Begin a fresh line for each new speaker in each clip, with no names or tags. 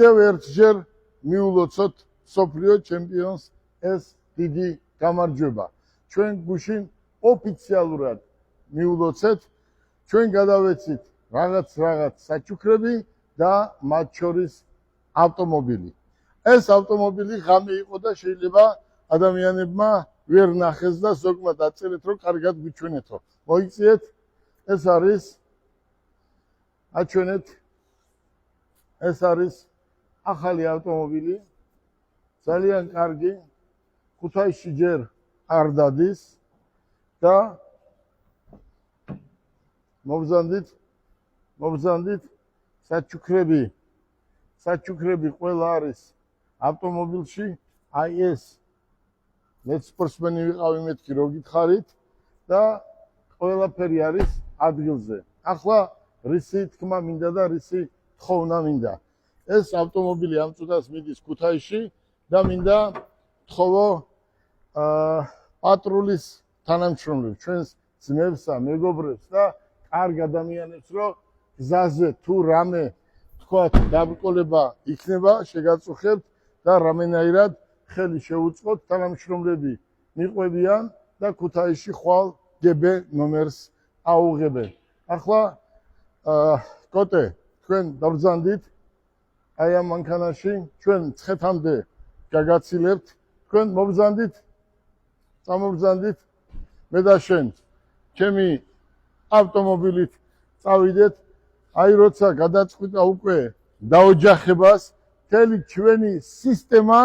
კიდევ ერთჯერ მიულოცოთ მსოფლიო ჩემპიონს ეს დიდი გამარჯვება. ჩვენ გუშინ ოფიციალურად მიულოცეთ, ჩვენ გადავეცით რაღაც საჩუქრები და მათ შორის ავტომობილი. ეს ავტომობილი ღამე იყო და შეიძლება ადამიანებმა ვერ ნახეს და ზოგმა დაწერეთ, რომ კარგად გიჩვენეთო. მოიწიეთ, ეს არის აჩვენეთ, ეს არის ახალი ავტომობილი, ძალიან კარგი, ქუთაისში ჯერ არ დადის და მობრძანდით საჩუქრები ყველა არის ავტომობილში, აი ეს მეც სპორტსმენი ვიყავი მეთქი რო გითხარით და ყველაფერი არის ადგილზე. ახლა რისი თქმა მინდა და რისი თხოვნა მინდა. ეს ავტომობილი ამ წუთას მიდის ქუთაისში და მინდა თხოვო პატრულის თანამშრომლებს, ჩვენს ძმებსა, მეგობრებს და კარგ ადამიანებს, რომ გზაზე თუ რამე თქვათ დაბრკოლება იქნება, შეგაწუხებთ და რამენაირად ხელი შეუწყოთ, თანამშრომლები მიყვებიან და ქუთაისში ხვალ GB ნომერს აუღებენ. ახლა კოტე, თქვენ დაბრძანდით აი ამ მანქანაში, ჩვენ ცხეთამდე გაგაცილებთ, თქვენ მობრძანდით, წამობრძანდით, მე და შენ ჩემი ავტომობილით წავიდეთ, აი როცა გადაწყვიტა უკვე დაოჯახებას, მთელი ჩვენი სისტემა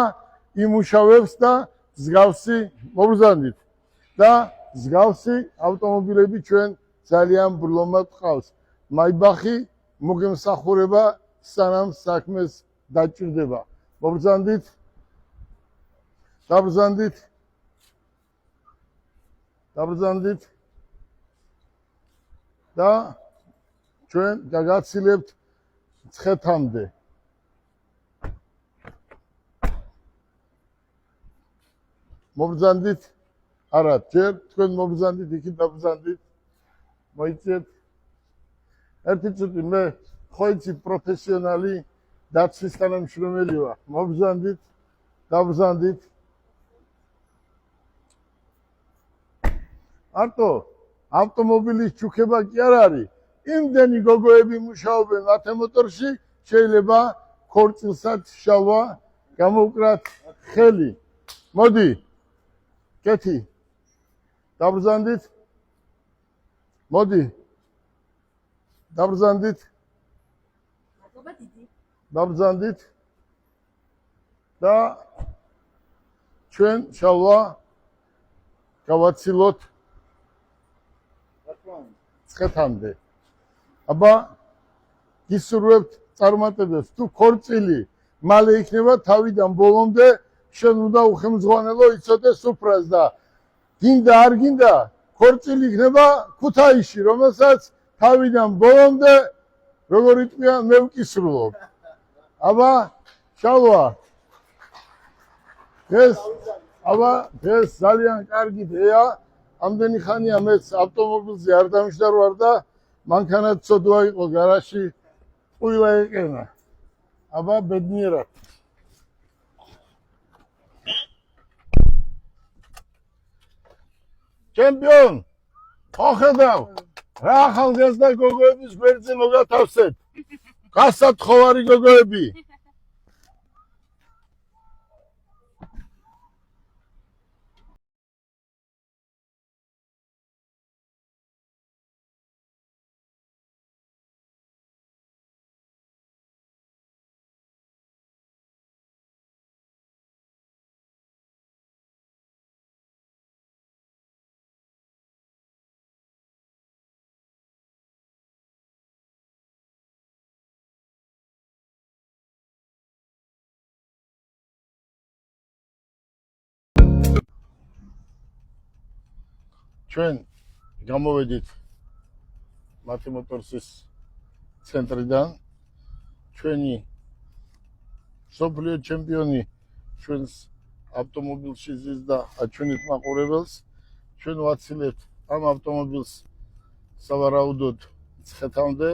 იმუშავებს და მსგავსი მობრძანდით და მსგავსი ავტომობილები ჩვენ ძალიან ბრლომად ყავს. მაიბახი მოგემსახურება სანამ საქმეს დაჭირდება. მობრძანდით, დაბრძანდით და ჩვენ გაგაცილებთ ცხეთამდე. მობრძანდით, არა, ჯერ თქვენ მობრძანდით, იქით დაბრძანდით. მოიწიეთ. ერთი წუთი მე ხო იცით პროფესიონალი დაცვის თანამშრომელი ვარ. მობრძანდით, დაბრძანდით. არტო ავტომობილის ჩუქება კი არ არის. იმდენი გოგოები მუშაობენ ათემოტორში, შეიძლება ქორწილსაც შალვა გამოვკრათ ხელი. მოდი, კეთი, დაბრძანდით. მოდი, დაბრძანდით. დაბრძანდით და ჩვენ შალვა გავაცილოთ ცხეთამდე. აბა გისურვებთ წარმატებებს. თუ ქორწილი მალე იქნება თავიდან ბოლომდე, შენ უნდა უხელმძღვანელო იცოდე სუფრას და გინდა არ გინდა ქორწილი იქნება ქუთაისში, რომელსაც თავიდან ბოლომდე როგორ იტყვიან მე ვკისრულობ. აბა შალვა ეს ძალიან კარგი დეა. ამდენი ხანია მეც ავტომობილზე არ დამშდარ ვარ და მანქანაც ცოდვა იყო გარაჟში ყვილა ეყენა. აბა ბედნიერად. ჩემპიონ, ოხედავ, რა ახალგაზრდა გოგოების გვერდზე მოგათავსეთ. გასათხოვარი გოგოები. ჩვენ გამოვედით მათი მოტორსის ცენტრიდან. ჩვენი მსოფლიო ჩემპიონი ჩვენს ავტომობილში ზის და აჩვენეთ მაყურებელს. ჩვენ ვაცილებთ ამ ავტომობილს სავარაუდოდ ცხეთამდე,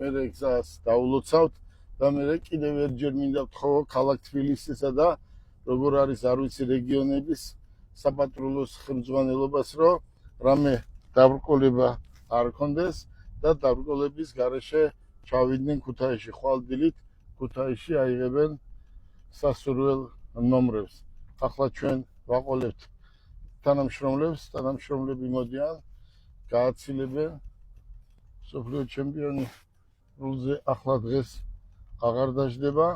მერე გზას დაულოცავთ და მე კიდევ ერთჯერ მინდა ვთხოვო ქალაქ თბილისისა და როგორ არის არ ვიცი რეგიონების საპატრულოს ხელმძღვანელობას, რომ რამე დაბრკოლება არ კონდეს და დაბრკოლების გარეშე ჩავიდნენ ქუთაისში. ხვალ დილით ქუთაისში აიღებენ სასურველ ნომრებს. ახლა ჩვენ ვაყოლებთ თანამშრომლებს, თანამშრომლები მოდიან, გააცილებენ მსოფლიო ჩემპიონი რულზე ახლა დღეს აღარ დაждდება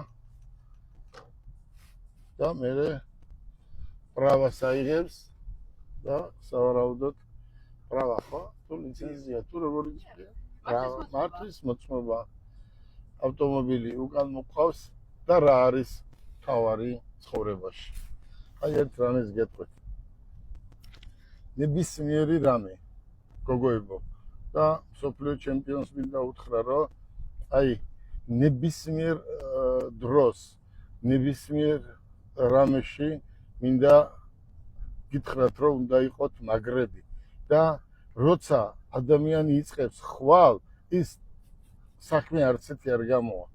და მე პრავას აიღებს და სავარაუდოდ პრავა ხო? თუ ლიცენზია, თუ როგორ იცი? პრავა მართვის მოწმობა ავტომობილი უკან მოყავს და რა არის თავარი ცხოვრებაში. აი ერთ რამეს გეტყვით. ნებისმიერი რამე გოგოებო და მსოფლიო ჩემპიონს მინდა უთხრა, რომ აი ნებისმიერ დროს, ნებისმიერ რამეში მინდა გითხრათ, რომ უნდა იყოთ მაგრები და როცა ადამიანი იწყებს ხვალ, ის საქმე არც ერთი არ გამოვა.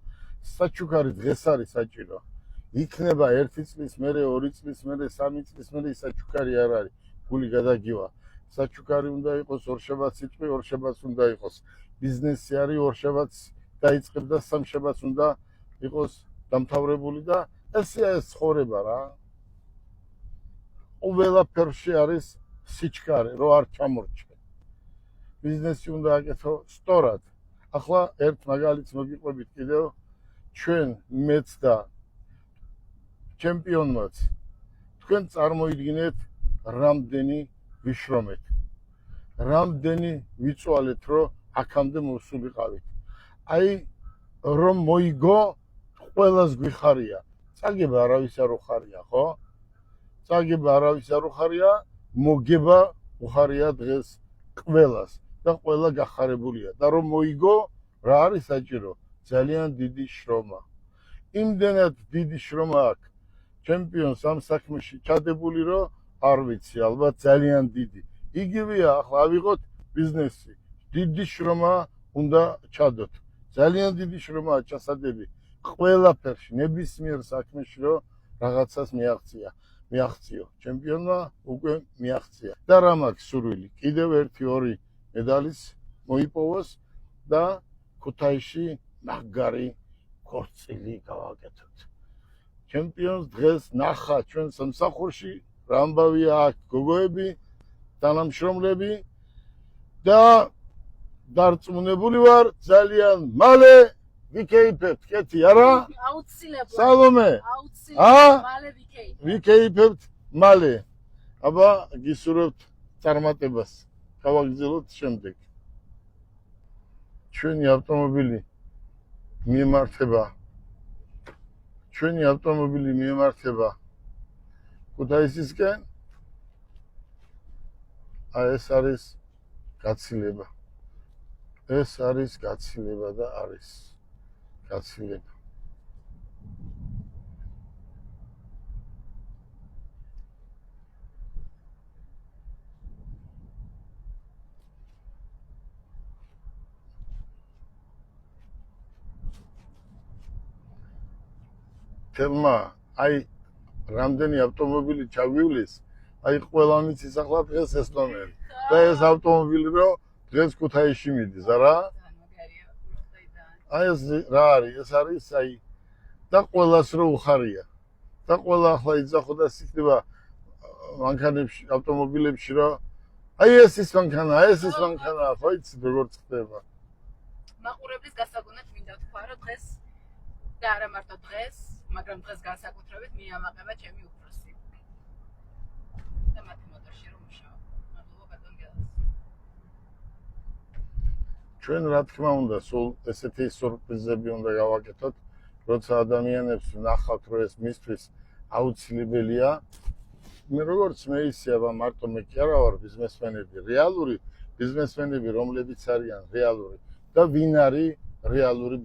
საჩუქარი დღეს არის საჭირო. იქნება 1 წლის მერე, 2 წლის მერე, 3 წლის მერე საჩუქარი არ არის. გული გადაგივა. საჩუქარი უნდა იყოს, ორშაბათს იწყება, ორშაბათს უნდა იყოს. ბიზნესი არის, ორშაბათს დაიწყებ და სამშაბათს უნდა იყოს დამთავრებული და ესეა ეს ცხოვრება რა. ყველაფერში არის სიჩქარე, რო არ ჩამორჩე. ბიზნესი უნდა აკეთო სწორად. ახლა ერთ მაგალითს მოგიყვებით კიდევ, ჩვენ მეც და ჩემპიონმაც თქვენ წარმოიდგინეთ რამდენი ვიშრომეთ. რამდენი ვიწვალეთ, რომ აქამდე მოსულიყავით. აი რომ მოიგო ყველას გვიხარია. წაგება არავის არ უხარია, ხო? წაგება არავის არ უხარია, მოგება უხარია დღეს ყველას და ყველა გახარებულია. და რომ მოიგო, რა არის საჭირო? ძალიან დიდი შრომა. იმდენად დიდი შრომა აქვს ჩემპიონს ამ საქმეში ჩადებული, რომ არ ვიცი, ალბათ ძალიან დიდი. იგივეა, ახლა ავიღოთ ბიზნესი. დიდი შრომა უნდა ჩადოთ. ძალიან დიდი შრომაა ჩასადები. ყველაფერში, ნებისმიერ საქმეში, რომ რაღაცას მიაღწიო. ჩემპიონმა უკვე მიაღწია. და რა მაქვს სურვილი? კიდევ 1-2 მედალის მოიპოვოს და ქუთაისში მაგარი ქორწილი გავაკეთოთ. ჩემპიონს დღეს ნახა ჩვენ სამსახურში, რა ამბავია აქ გოგოები, თანამშრომლები და დარწმუნებული ვარ, ძალიან მალე ვიქეიფებთ, კეთი არა?
აუცილებლად.
სალომე.
აუცილებლად მალე ვიქეიფებთ.
ვიქეიფებთ მალე. აბა გისურვებთ წარმატებას. გავაგრძელოთ შემდეგ. ჩვენი ავტომობილი მიემართება ქუთაისისკენ. აი ეს არის გაცილება. ეს არის გაცილება და არის გაცილება. თელმა აი რამდენი ავტომობილი ჩაგვივლის, აი ყველა მიცის ახლა დღეს ეს ნომერი. და ეს ავტომობილი რო დღეს ქუთაისში მიდის, არა? აი ეს რა არის? ეს არის აი და ყველას რო უხარია. და ყველა ახლა იძახო და იქნება მანქანებში, ავტომობილებში რო აი ეს ის მანქანა, ეს ის მანქანა, ხო იცი როგორ ხდება?
მაყურებლის გასაგონად მინდა თქვა, რომ დღეს და არა მარტო დღეს, მაგრამ დღეს განსაკუთრებით მიამაყება ჩემი უფროსი. და მათი მოტორში რომ მუშაობ. მადლობა ბატონ გელას.
ჩვენ რა თქმა უნდა, სულ ესეთი სურპრიზები უნდა გავაკეთოთ, როცა ადამიანებს ვნახავთ, რომ ეს მისთვის აუცილებელია. მე როგორც მე ისე აბა მარტო მე კი არა ვარ ბიზნესმენები, რეალური ბიზნესმენები, რომლებიც არიან რეალური და ვინ არის რეალური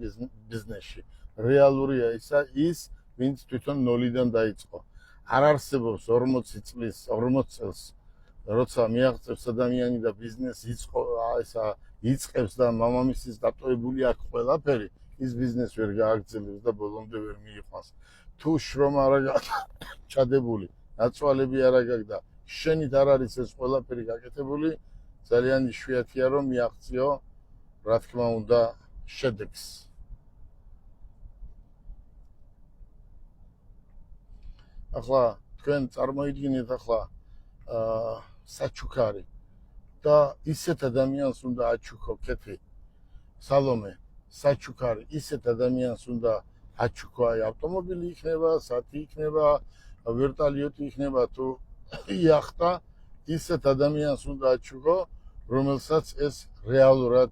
ბიზნესში. რეალურია ის, ვინც თვითონ ნოლიდან დაიწყო. არ არსებობს 40 წელს, როცა მიაღწევს ადამიანი და ბიზნესი იწყებს და მამამისის დატოვებული აქვს ყველაფერი, ის ბიზნეს ვერ გააგრძელებს და ბოლომდე ვერ მიიყვანს. თუ შრომა არ გაქვს ჩადებული, ნაცვალები არ გაქვს და შენით არ არის ეს ყველაფერი გაკეთებული, ძალიან იშვიათია რომ მიაღწიო, რა თქმა უნდა, შედეგს. ახლა თქვენ წარმოიდგინეთ ახლა საჩუქარი და ისეთ ადამიანს უნდა აჩუქო კეთილი. სალომე, საჩუქარი ისეთ ადამიანს უნდა აჩუქო, აი ავტომობილი იქნება, სათი იქნება, ვერტალიოტი იქნება თუ იახტა, ისეთ ადამიანს უნდა აჩუქო, რომელსაც ეს რეალურად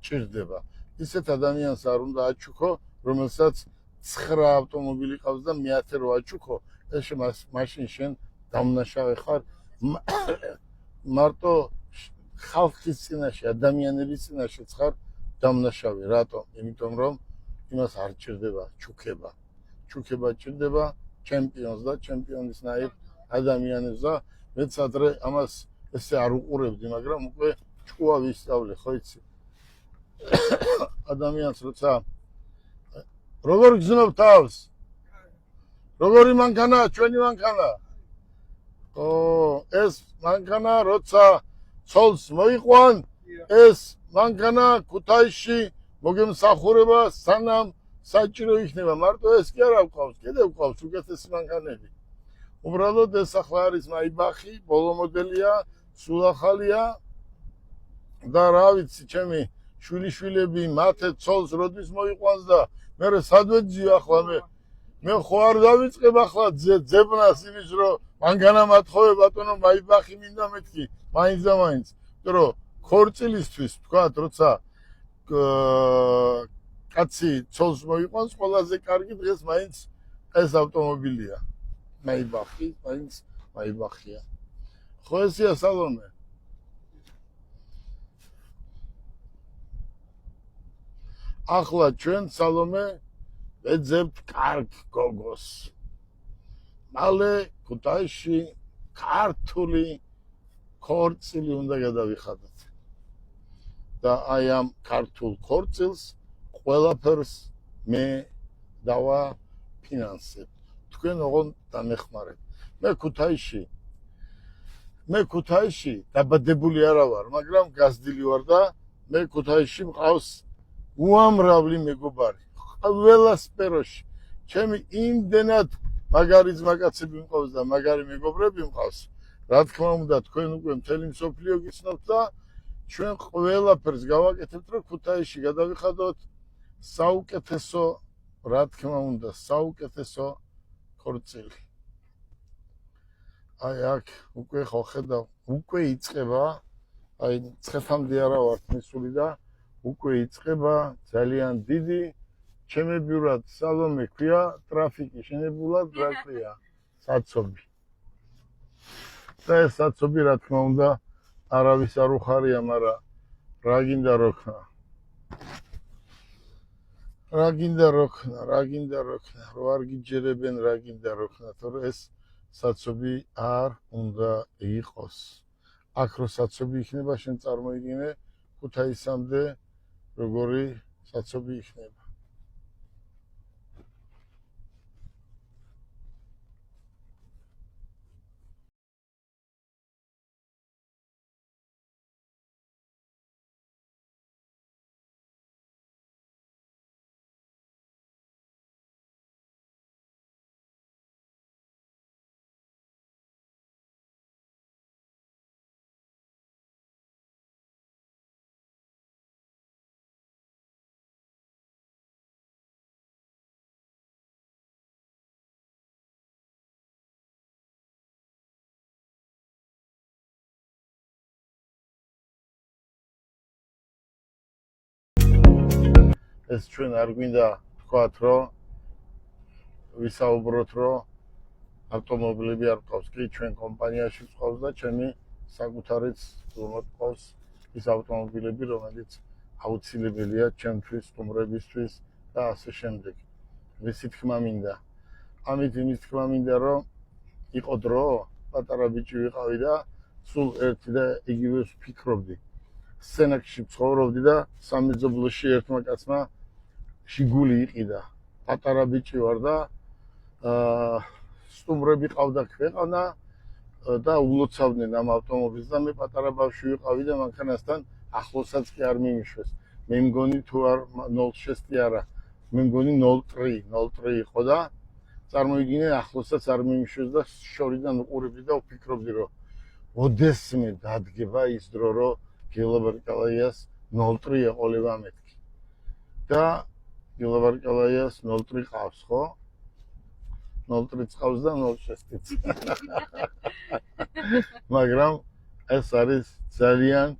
ჭირდება. ისეთ ადამიანს არ უნდა აჩუქო, რომელსაც 9 ავტომობილი ყავს და მე-10 რო აჩუქო, ეს მაშინ შენ დამნაშავე ხარ მარტო ხალხის წინაშე, ადამიანების წინაშე ხარ დამნაშავე. რატომ? იმიტომ რომ იმას არ ჭირდება ჩუქება. ჩუქება ჭირდება ჩემპიონს და ჩემპიონისნაირ ადამიანებს და მეც ადრე ამას ესე არ უყურებდი, მაგრამ უკვე ჭკუა ვისწავლე, ხო იცი? ადამიანს როცა როგორ გზნობ თავს? როგორი მანქანაა, ჩვენი მანქანა? ეს მანქანა როცა ცოლს მოიყვან, ეს მანქანა ქუთაისში მოგემსახურება სანამ საჭირო იქნება. მარტო ეს კი არა გვყავს, კიდევ გვყავს უკეთესი მანქანები. უბრალოდ ეს ახლა არის მაიბახი, ბოლო მოდელია, სულ ახალია და რა ვიცი, ჩემი შვილიშვილები მათე ცოლს როდის მოიყვანს და მე სად ვეძიო ახლა მე ხო არ დავიწყებ ახლა ძებნას იმის რომ მანქანა მათხოვე ბატონო მაიბახი მინდა მეთქი მაინც და მაინც. იმიტომ რომ ქორწილისთვის თქვათ როცა კაცი ცოლს მოიყვანს, ყველაზე კარგი დღეს მაინც ეს ავტომობილია. მაიბახი, მაინც მაიბახია. ხო ესია სალომე? ახლა ჩვენ სალომე ვეძებთ კარგ გოგოს. მალე ქუთაისში ქართული ქორწილი უნდა გადავიხადოთ. და აი ამ ქართულ ქორწილს ყველაფერს მე დავაფინანსებ. თქვენ ოღონდ დამეხმარეთ. მე ქუთაისში დაბადებული არა ვარ, მაგრამ გაზრდილი ვარ და მე ქუთაისში მყავს უამრავი მეგობარი. ყველა სფეროში. ჩემი იმდენად მაგარი ძმაკაცები მყავს და მაგარი მეგობრები მყავს. რა თქმა უნდა, თქვენ უკვე მთელი მსოფლიო გიცნობთ და ჩვენ ყველაფერს გავაკეთებთ, რომ ქუთაისში გადავიხადოთ საუკეთესო, რა თქმა უნდა, საუკეთესო ქორწილი. აი აქ უკვე ხო ხედავ, უკვე იწყება, აი ცხეთამდე არა ვართ მისული და უკვე იწყება ძალიან დიდი, ჩემებიურად სალომე ქვია, ტრაფიკი, შენებულად რა ქვია, საცობი. და ეს საცობი რა თქმა უნდა არავის არ უხარია, მაგრამ რა გინდა როქნა. რა გინდა როქნა, რო არ გიჯერებენ რა გინდა როქნა, თორე ეს საცობი არ უნდა იყოს. აქ რო საცობი იქნება, შენ წარმოიდგინე ქუთაისამდე როგორი საცობი იქნება. ეს ჩვენ არ გვინდა თქვათ, რომ ვისაუბროთ, რომ ავტომობილები არ ყავს. კი, ჩვენ კომპანიაში ყავს და ჩემი საკუთარიც ყავს ის ავტომობილები, რომელიც აუცილებელია ჩემთვის, სტუმრებისთვის და ასე შემდეგ. მისი თქმა მინდა. ამით იმის თქმა მინდა, რომ იყო დრო, პატარა ბიჭი ვიყავი და სულ ერთი და იგივეს ვფიქრობდი. სცენაში ცხოვრობდი და სამეზობლოში ერთმა კაცმა შიგული იყიდა. პატარა ბიჭი ვარ და სტუმრები ყავდა ქვეყანა და ულოცავდნენ ამ ავტომობილს და მე პატარა ბავშვი ვიყავი და მანქანასთან ახლოსაც კი არ მიმიშვეს. მე მგონი თუ არ 06 კი არა, მე მგონი 03 იყო და წარმოიდგინე ახლოსაც არ მიმიშვეს და შორიდან უყურებდი და ვფიქრობდი რომ ოდესმე დადგება ის დრო რომ გილაბარკალაიას 03 ეყოლება მეთქი. და გილაბარკალაიას 03 ყავს, ხო? 03 ყავს და 06-იც. მაგრამ ეს არის ძალიან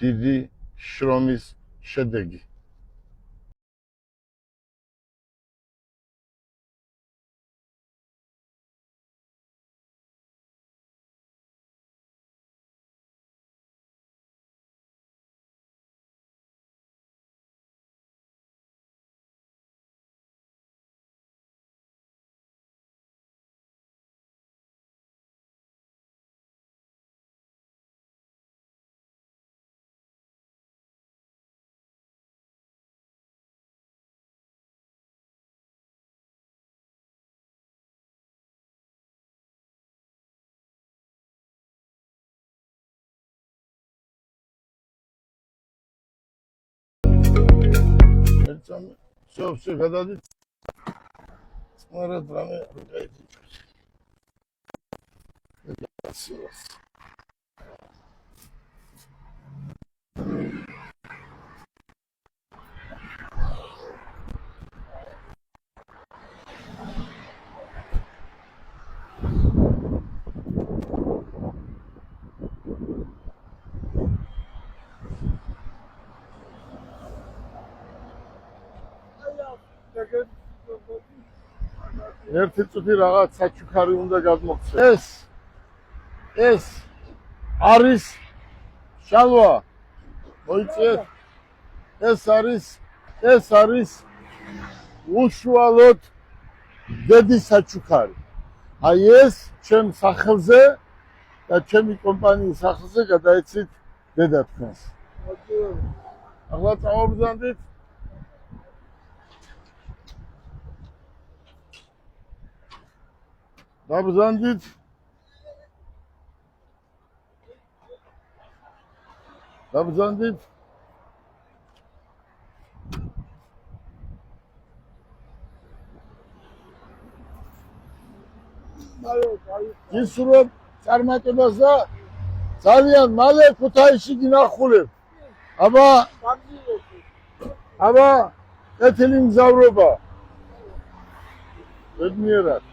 დიდი შრომის შედეგი. Все, გადადით. Смотрят, раме ругайте. ერთი წუთი რაღაც საჩუქარი უნდა გადმოხდეს. ეს არის შალვა. მოიწიეთ. ეს არის უშუალოდ დედის საჩუქარი. აი ეს ჩემ სახელზე და ჩემი კომპანიის სახელზე გადაეცით დედა თქვენს. ახლა წავაბრძანდით. Dabzandit. ისურვებ წარმატებას და ძალიან მალე ქუთაისში გინახულებ. აბა, ეთილი მგზავრობა. ბედნიერად.